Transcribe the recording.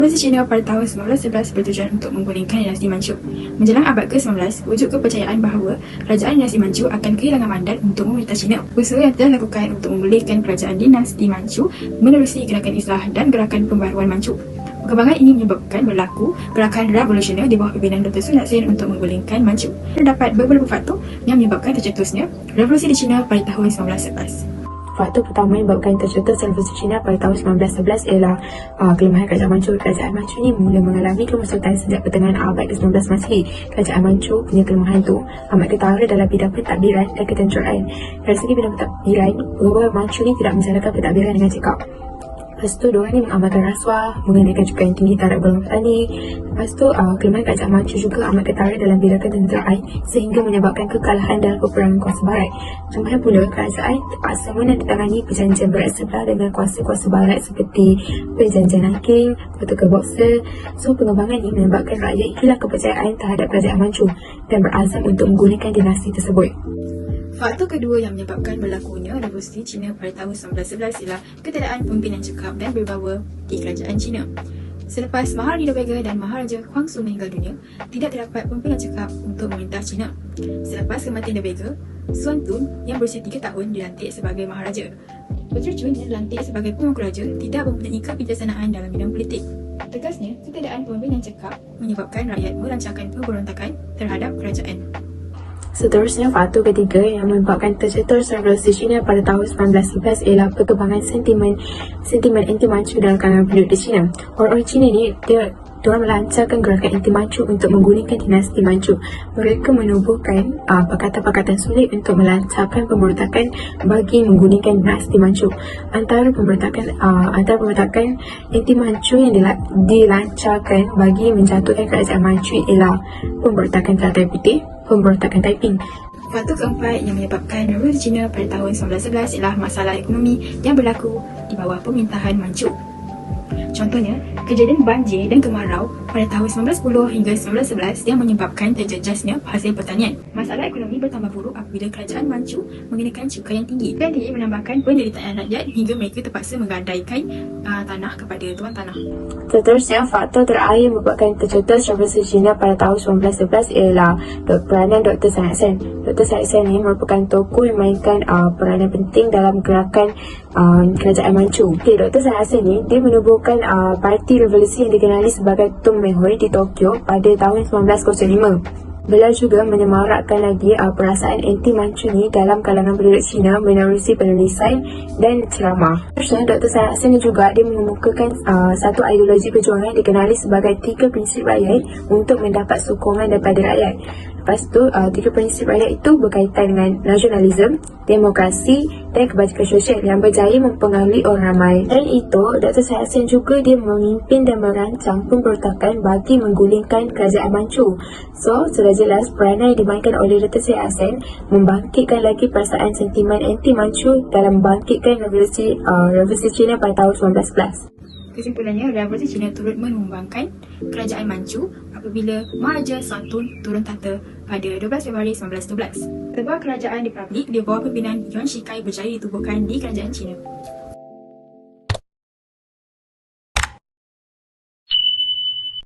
Revolusi Cina pada tahun 1911 bertujuan untuk menggulingkan dinasti Manchu. Menjelang abad ke-19, wujud kepercayaan bahawa kerajaan dinasti Manchu akan kehilangan mandat untuk memerintah Cina. Usaha yang telah dilakukan untuk memulihkan kerajaan dinasti Manchu menerusi gerakan Islah dan gerakan pembaharuan Manchu. Perkembangan ini menyebabkan berlaku gerakan revolusioner di bawah pimpinan Dr. Sun Yat-sen untuk menggulingkan Manchu. Terdapat beberapa faktor yang menyebabkan tercetusnya revolusi di China pada tahun 1911. Faktor pertama yang menyebabkan tercetus revolusi Cina pada tahun 1911 ialah kelemahan kerajaan Manchu. Kerajaan Manchu ni mula mengalami kemusatan sejak pertengahan abad ke-19 Masihi. Kerajaan Manchu punya kelemahan tu amat ketara dalam bidang pentadbiran dan ketenteraan. Dari segi bidang pentadbiran, orang Manchu ni tidak menjalankan pentadbiran dengan cekap. Lepas tu, diorang ni mengamalkan rasuah, mengenakan cukai yang tinggi terhadap golongan petani. Lepas tu, kelemahan kerajaan Manchu juga amat ketara dalam bidang ketenteraan sehingga menyebabkan kekalahan dalam peperangan kuasa barat. Kemudian pula, kerajaan terpaksa menandatangani perjanjian berat sebelah dengan kuasa-kuasa barat seperti perjanjian Nanking, protokol Boxer. So, pengembangan ini menyebabkan rakyat hilang kepercayaan terhadap kerajaan Manchu dan berazam untuk menggulingkan dinasti tersebut. Faktor kedua yang menyebabkan berlakunya revolusi Cina pada tahun 1911 ialah ketiadaan pemimpin yang cekap dan berwibawa di kerajaan Cina. Selepas Maharani Dowager dan Maharaja Huangzu meninggal dunia, tidak terdapat pemimpin yang cekap untuk memerintah Cina. Selepas kematian Dowager, Sun Tun yang berusia 3 tahun dilantik sebagai Maharaja. Puteri Chun yang dilantik sebagai pemangku raja tidak mempunyai kebijaksanaan dalam bidang politik. Tegasnya, ketiadaan pemimpin yang cekap menyebabkan rakyat melancarkan pemberontakan terhadap kerajaan. Seterusnya, faktor ketiga yang menyebabkan tercetus revolusi Cina pada tahun 1911 ialah perkembangan sentimen anti-Manchu dalam kalangan penduduk di China. Orang-orang Cina ni, diorang melancarkan gerakan anti-Manchu untuk menggulingkan dinasti Manchu. Mereka menubuhkan pakatan-pakatan sulit untuk melancarkan pemberontakan bagi menggulingkan dinasti Manchu. Antara pemberontakan anti-Manchu yang dilancarkan bagi menjatuhkan kerajaan Manchu ialah pemberontakan Teratai Putih, pemberontakan Taiping. Faktor keempat yang menyebabkan revolusi Cina pada tahun 1911 ialah masalah ekonomi yang berlaku di bawah pemerintahan Manchu. Contohnya, kejadian banjir dan kemarau pada tahun 1910 hingga 1911 yang menyebabkan terjejasnya hasil pertanian. Masalah ekonomi bertambah buruk apabila kerajaan Manchu mengenakan cukai yang tinggi. Cukai yang tinggi menambahkan penderitaan rakyat hingga mereka terpaksa menggadaikan tanah kepada tuan tanah. Seterusnya, faktor terakhir menyebabkan tercetus revolusi Cina pada tahun 1911 ialah peranan Dr. Sun Yat-sen. Dr. Sun Yat-sen ini merupakan tokoh yang mainkan peranan penting dalam gerakan kerajaan Manchu. Dr. Sun Yat-sen ni, dia menubuhkan parti revolusi yang dikenali sebagai Tung Menghui di Tokyo pada tahun 1905. Beliau juga menyemarakkan lagi perasaan anti-Manchu ni dalam kalangan penduduk Cina menerusi penulisan dan ceramah. Terusnya, Dr. Sun Yat-sen juga dia mengemukakan satu ideologi perjuangan dikenali sebagai 3 prinsip rakyat untuk mendapat sokongan daripada rakyat. Lepas tu, 3 prinsip rakyat itu berkaitan dengan nasionalisme, demokrasi dan kebajikan sosial yang berjaya mempengaruhi orang ramai. Dan itu, Dr. Sun Yat-sen juga dia memimpin dan merancang pemberontakan bagi menggulingkan kerajaan Manchu. So, sudah jelas peranan yang dimainkan oleh Dr. Sun Yat-sen membangkitkan lagi perasaan sentimen anti-Manchu dalam membangkitkan revolusi Cina pada tahun 1911. Kesimpulannya, revolusi Cina turut menumbangkan kerajaan Manchu apabila Maharaja Sun Tun turun tahta pada 12 Februari 1912. Sebuah kerajaan republik di bawah pimpinan Yuan Shikai berjaya ditubuhkan di kerajaan Cina.